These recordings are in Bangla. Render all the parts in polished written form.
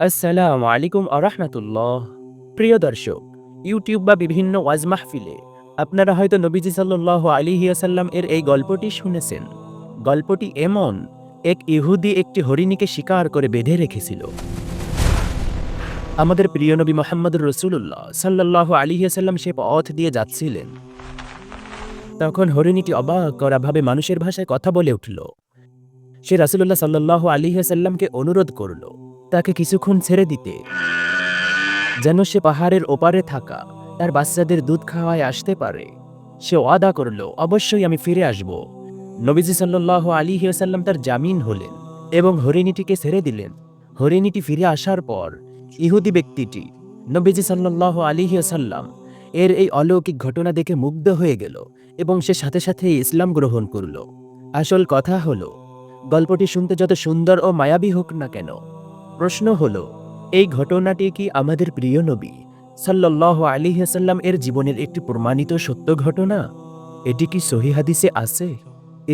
আসসালামু আলাইকুম আরহামাতুল্লাহ। প্রিয় দর্শক, ইউটিউব বা বিভিন্ন ওয়াজ মাহফিলে আপনারা হয়তো নবীজি সাল্লাল্লাহু আলাইহি ওয়াসাল্লাম এর এই গল্পটি শুনেছেন। গল্পটি এমন, এক ইহুদি একটি হরিণীকে শিকার করে বেঁধে রেখেছিল। আমাদের প্রিয় নবী মুহাম্মদুর রাসূলুল্লাহ সাল্লাল্লাহু আলাইহি ওয়াসাল্লাম সে পথ দিয়ে যাচ্ছিলেন। তখন হরিণীটি অবাক করা ভাবে মানুষের ভাষায় কথা বলে উঠল। সে রাসূলুল্লাহ সাল্লাল্লাহু আলাইহি ওয়াসাল্লামকে অনুরোধ করল তাকে কিছুক্ষণ ছেড়ে দিতে, যেন সে পাহাড়ের ওপারে থাকা তার বাচ্চাদের দুধ খাওয়ায় আসতে পারে। সে ওয়াদা করল, অবশ্যই আমি ফিরে আসব। নবীজি সাল্লাল্লাহু আলাইহি ওয়াসাল্লাম তার জামিন হলেন এবং হরিণীটিকে ছেড়ে দিলেন। হরিণীটি ফিরে আসার পর ইহুদি ব্যক্তিটি নবীজি সাল্লাল্লাহু আলাইহি ওয়াসাল্লাম এর এই অলৌকিক ঘটনা দেখে মুগ্ধ হয়ে গেল এবং সে সাথে সাথে ইসলাম গ্রহণ করল। আসল কথা হলো, গল্পটি শুনতে যত সুন্দর ও মায়াবী হোক না কেন, প্রশ্ন হলো, এই ঘটনাটি কি আমাদের প্রিয় নবী সাল্লাল্লাহু আলাইহি ওয়াসাল্লাম এর জীবনের একটি প্রমাণিত সত্য ঘটনা? এটি কি সহিহ হাদিসে আছে?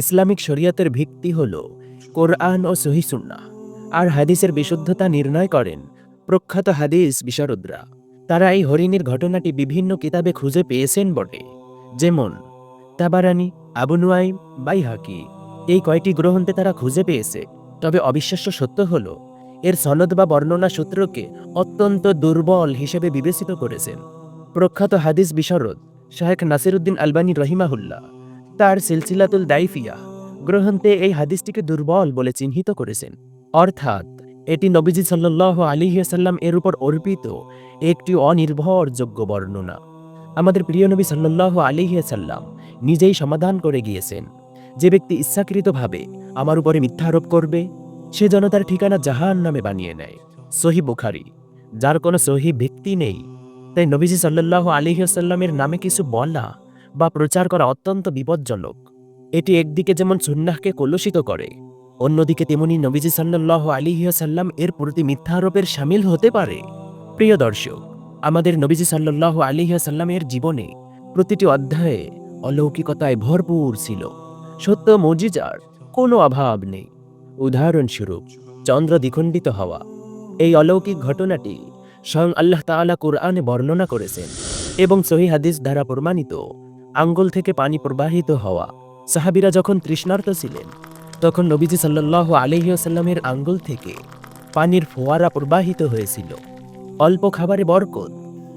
ইসলামিক শরিয়তের ভিত্তি হল কোরআন ও সহিহ সুন্নাহ, আর হাদিসের বিশুদ্ধতা নির্ণয় করেন প্রখ্যাত হাদিস বিশারদরা। তারা এই হরিণীর ঘটনাটি বিভিন্ন কিতাবে খুঁজে পেয়েছেন বটে, যেমন তাবারানী, আবু নুয়াইম, বাইহাকি। এই কয়টি গ্রন্থে তারা খুঁজে পেয়েছে। তবে অবিশ্বাস্য সত্য হল, এর সনদ বা বর্ণনা সূত্রকে অত্যন্ত দুর্বল হিসেবে বিবেচিত করেছেন প্রখ্যাত হাদিস বিশারদ শাহেখ নাসিরউদ্দিন আলবানী রহিমাহুল্লাহ তার সিলসিলাতুল দাইফিয়া গ্রন্থে এই হাদিসটিকে দুর্বল বলে চিহ্নিত করেছেন। অর্থাৎ এটি নবীজি সাল্লাল্লাহু আলাইহি ওয়াসাল্লাম এর উপর অর্পিত একটি অনির্ভরযোগ্য বর্ণনা। আমাদের প্রিয় নবী সাল্লাল্লাহু আলাইহি ওয়াসাল্লাম নিজেই সমাধান করে গিয়েছেন, যে ব্যক্তি ইচ্ছাকৃতভাবে আমার উপরে মিথ্যা আরোপ করবে, সে যেন তার ঠিকানা জাহান্নামে বানিয়ে নেয়। সহিহ বুখারী, যার কোনো সহিহ ভিত্তি নেই। তাই নবীজি সাল্লাল্লাহু আলাইহি ওয়াসাল্লামের নামে কিছু বলা বা প্রচার করা অত্যন্ত বিপজ্জনক। এটি একদিকে যেমন সুন্নাহকে কলুষিত করে, অন্যদিকে তেমনি নবীজি সাল্লাল্লাহু আলাইহি ওয়াসাল্লাম এর প্রতি মিথ্যা আরোপের শামিল হতে পারে। প্রিয় দর্শক, আমাদের নবীজি সাল্লাল্লাহু আলাইহি ওয়াসাল্লামের জীবনে প্রতিটি অধ্যায়ে অলৌকিকতায় ভরপুর ছিল। সত্য মুজিজার কোনো অভাব নেই। উদাহরণস্বরূপ, চন্দ্র দ্বিখণ্ডিত হওয়া। এই অলৌকিক ঘটনাটি স্বয়ং আল্লাহ তাআলা কুরআনে বর্ণনা করেছেন এবং সহিহ হাদিস দ্বারা প্রমাণিত আঙ্গুল থেকে পানি প্রবাহিত হওয়া। সাহাবীরা যখন তৃষ্ণার্ত ছিলেন, তখন নবীজি সাল্লাল্লাহু আলাইহি ওয়াসাল্লামের আঙ্গুল থেকে পানির ফোয়ারা প্রবাহিত হয়েছিল। অল্প খাবারে বরকত,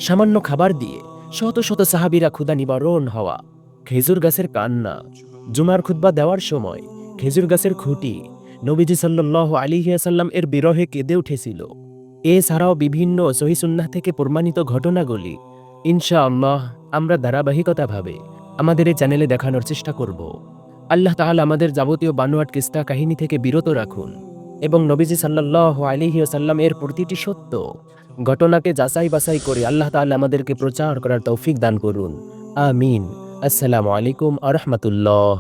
সামান্য খাবার দিয়ে শত শত সাহাবীরা ক্ষুধা নিবারণ হওয়া। খেজুর গাছের কান্না, জুমার খুতবা দেওয়ার সময় খেজুর গাছের খুঁটি নবীজি সাল্লাল্লাহু আলাইহি ওয়াসাল্লাম এর বিরহে কেঁদে উঠেছিল। এছাড়াও বিভিন্ন সহিহ সুন্নাহ থেকে প্রমাণিত ঘটনাগুলি ইনশাআল্লাহ আমরা ধারাবাহিকতাভাবে আমাদের এই চ্যানেলে দেখানোর চেষ্টা করব। আল্লাহ তাআলা আমাদের যাবতীয় বানোয়াট কিস্সা কাহিনী থেকে বিরত রাখুন এবং নবীজি সাল্লাল্লাহু আলাইহি ওয়াসাল্লাম এর প্রতিটি সত্য ঘটনাকে যাচাই বাছাই করে আল্লাহ তাআলা আমাদেরকে প্রচার করার তৌফিক দান করুন। আমিন। আসসালামু আলাইকুম আ রহমাতুল্লাহ।